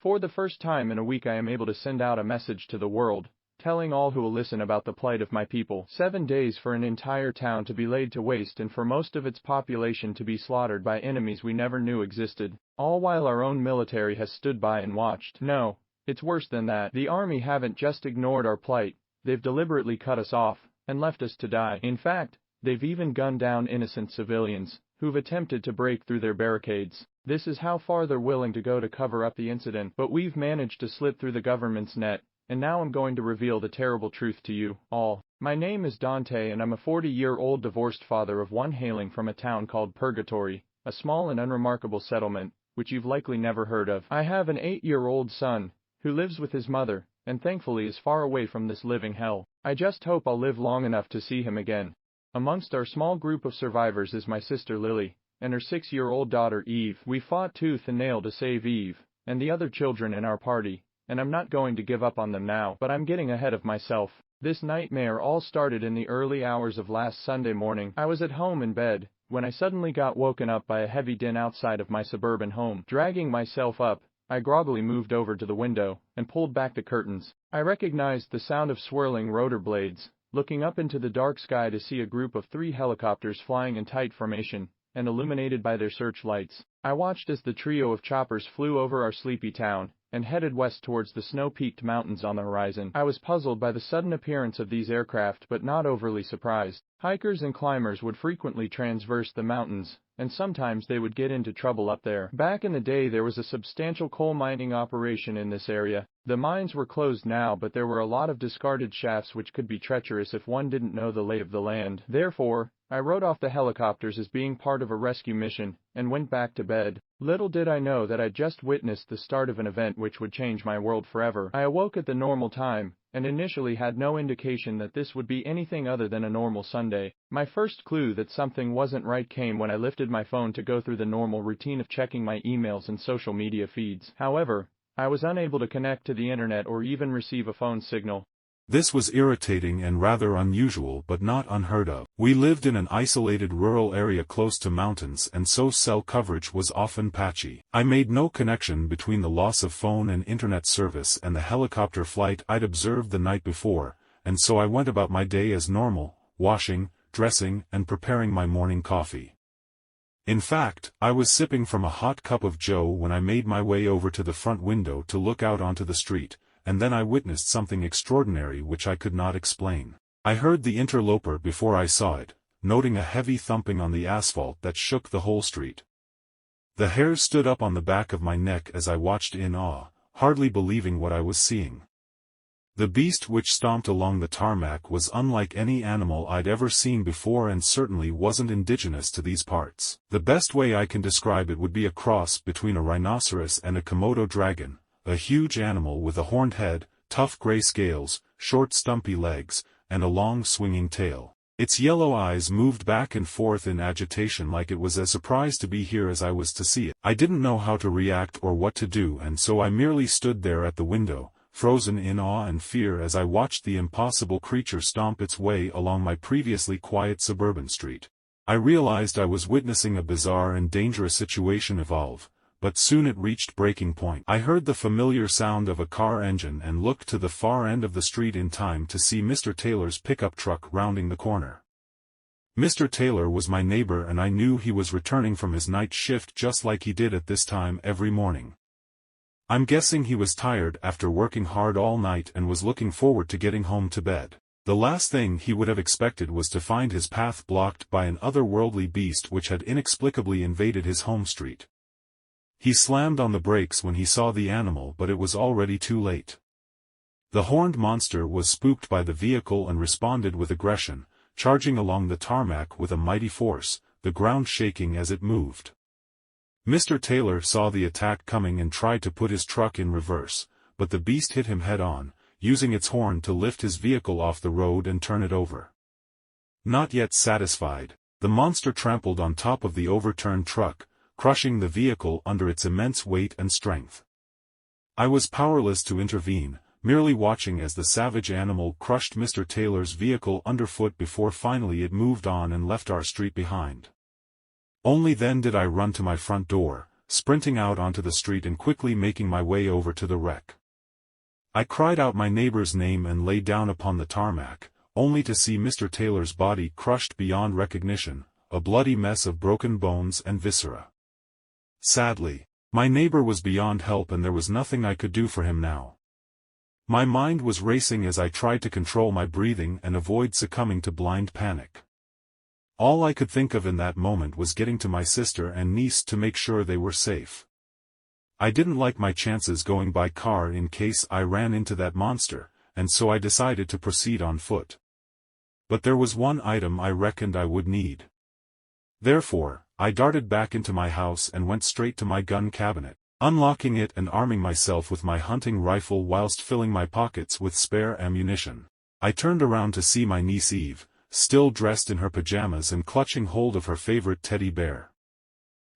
For the first time in a week I am able to send out a message to the world, telling all who will listen about the plight of my people. 7 days for an entire town to be laid to waste and for most of its population to be slaughtered by enemies we never knew existed, all while our own military has stood by and watched. No, it's worse than that. The army haven't just ignored our plight, they've deliberately cut us off and left us to die. In fact, they've even gunned down innocent civilians who've attempted to break through their barricades. This is how far they're willing to go to cover up the incident, but we've managed to slip through the government's net, and now I'm going to reveal the terrible truth to you all. My name is Dante and I'm a 40-year-old divorced father of one hailing from a town called Purgatory, a small and unremarkable settlement, which you've likely never heard of. I have an 8-year-old son, who lives with his mother, and thankfully is far away from this living hell. I just hope I'll live long enough to see him again. Amongst our small group of survivors is my sister Lily, and her 6-year-old daughter Eve. We fought tooth and nail to save Eve, and the other children in our party, and I'm not going to give up on them now, but I'm getting ahead of myself. This nightmare all started in the early hours of last Sunday morning. I was at home in bed, when I suddenly got woken up by a heavy din outside of my suburban home. Dragging myself up, I groggily moved over to the window, and pulled back the curtains. I recognized the sound of swirling rotor blades, looking up into the dark sky to see a group of 3 helicopters flying in tight formation, and illuminated by their searchlights. I watched as the trio of choppers flew over our sleepy town, and headed west towards the snow-peaked mountains on the horizon. I was puzzled by the sudden appearance of these aircraft but not overly surprised. Hikers and climbers would frequently traverse the mountains, and sometimes they would get into trouble up there. Back in the day there was a substantial coal mining operation in this area. The mines were closed now, but there were a lot of discarded shafts which could be treacherous if one didn't know the lay of the land. Therefore, I wrote off the helicopters as being part of a rescue mission, and went back to bed. Little did I know that I'd just witnessed the start of an event which would change my world forever. I awoke at the normal time, and initially had no indication that this would be anything other than a normal Sunday. My first clue that something wasn't right came when I lifted my phone to go through the normal routine of checking my emails and social media feeds. However, I was unable to connect to the internet or even receive a phone signal. This was irritating and rather unusual but not unheard of. We lived in an isolated rural area close to mountains, and so cell coverage was often patchy. I made no connection between the loss of phone and internet service and the helicopter flight I'd observed the night before, and so I went about my day as normal, washing, dressing, and preparing my morning coffee. In fact, I was sipping from a hot cup of joe when I made my way over to the front window to look out onto the street, and then I witnessed something extraordinary which I could not explain. I heard the interloper before I saw it, noting a heavy thumping on the asphalt that shook the whole street. The hairs stood up on the back of my neck as I watched in awe, hardly believing what I was seeing. The beast which stomped along the tarmac was unlike any animal I'd ever seen before and certainly wasn't indigenous to these parts. The best way I can describe it would be a cross between a rhinoceros and a Komodo dragon, a huge animal with a horned head, tough gray scales, short stumpy legs, and a long swinging tail. Its yellow eyes moved back and forth in agitation like it was as surprised to be here as I was to see it. I didn't know how to react or what to do, and so I merely stood there at the window, frozen in awe and fear as I watched the impossible creature stomp its way along my previously quiet suburban street. I realized I was witnessing a bizarre and dangerous situation evolve, but soon it reached breaking point. I heard the familiar sound of a car engine and looked to the far end of the street in time to see Mr. Taylor's pickup truck rounding the corner. Mr. Taylor was my neighbor, and I knew he was returning from his night shift just like he did at this time every morning. I'm guessing he was tired after working hard all night and was looking forward to getting home to bed. The last thing he would have expected was to find his path blocked by an otherworldly beast which had inexplicably invaded his home street. He slammed on the brakes when he saw the animal, but it was already too late. The horned monster was spooked by the vehicle and responded with aggression, charging along the tarmac with a mighty force, the ground shaking as it moved. Mr. Taylor saw the attack coming and tried to put his truck in reverse, but the beast hit him head-on, using its horn to lift his vehicle off the road and turn it over. Not yet satisfied, the monster trampled on top of the overturned truck, crushing the vehicle under its immense weight and strength. I was powerless to intervene, merely watching as the savage animal crushed Mr. Taylor's vehicle underfoot before finally it moved on and left our street behind. Only then did I run to my front door, sprinting out onto the street and quickly making my way over to the wreck. I cried out my neighbor's name and lay down upon the tarmac, only to see Mr. Taylor's body crushed beyond recognition, a bloody mess of broken bones and viscera. Sadly, my neighbor was beyond help and there was nothing I could do for him now. My mind was racing as I tried to control my breathing and avoid succumbing to blind panic. All I could think of in that moment was getting to my sister and niece to make sure they were safe. I didn't like my chances going by car in case I ran into that monster, and so I decided to proceed on foot. But there was one item I reckoned I would need. Therefore, I darted back into my house and went straight to my gun cabinet, unlocking it and arming myself with my hunting rifle whilst filling my pockets with spare ammunition. I turned around to see my niece Eve, still dressed in her pajamas and clutching hold of her favorite teddy bear.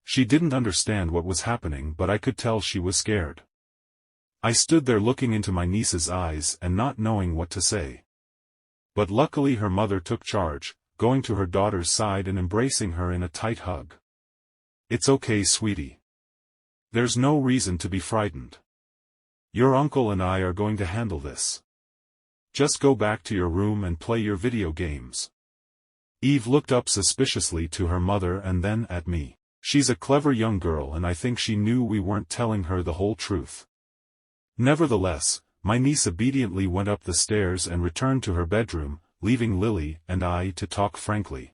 She didn't understand what was happening, but I could tell she was scared. I stood there looking into my niece's eyes and not knowing what to say. But luckily her mother took charge, going to her daughter's side and embracing her in a tight hug. "It's okay, sweetie. There's no reason to be frightened. Your uncle and I are going to handle this. Just go back to your room and play your video games." Eve looked up suspiciously to her mother and then at me. She's a clever young girl and I think she knew we weren't telling her the whole truth. Nevertheless, my niece obediently went up the stairs and returned to her bedroom, leaving Lily and I to talk frankly.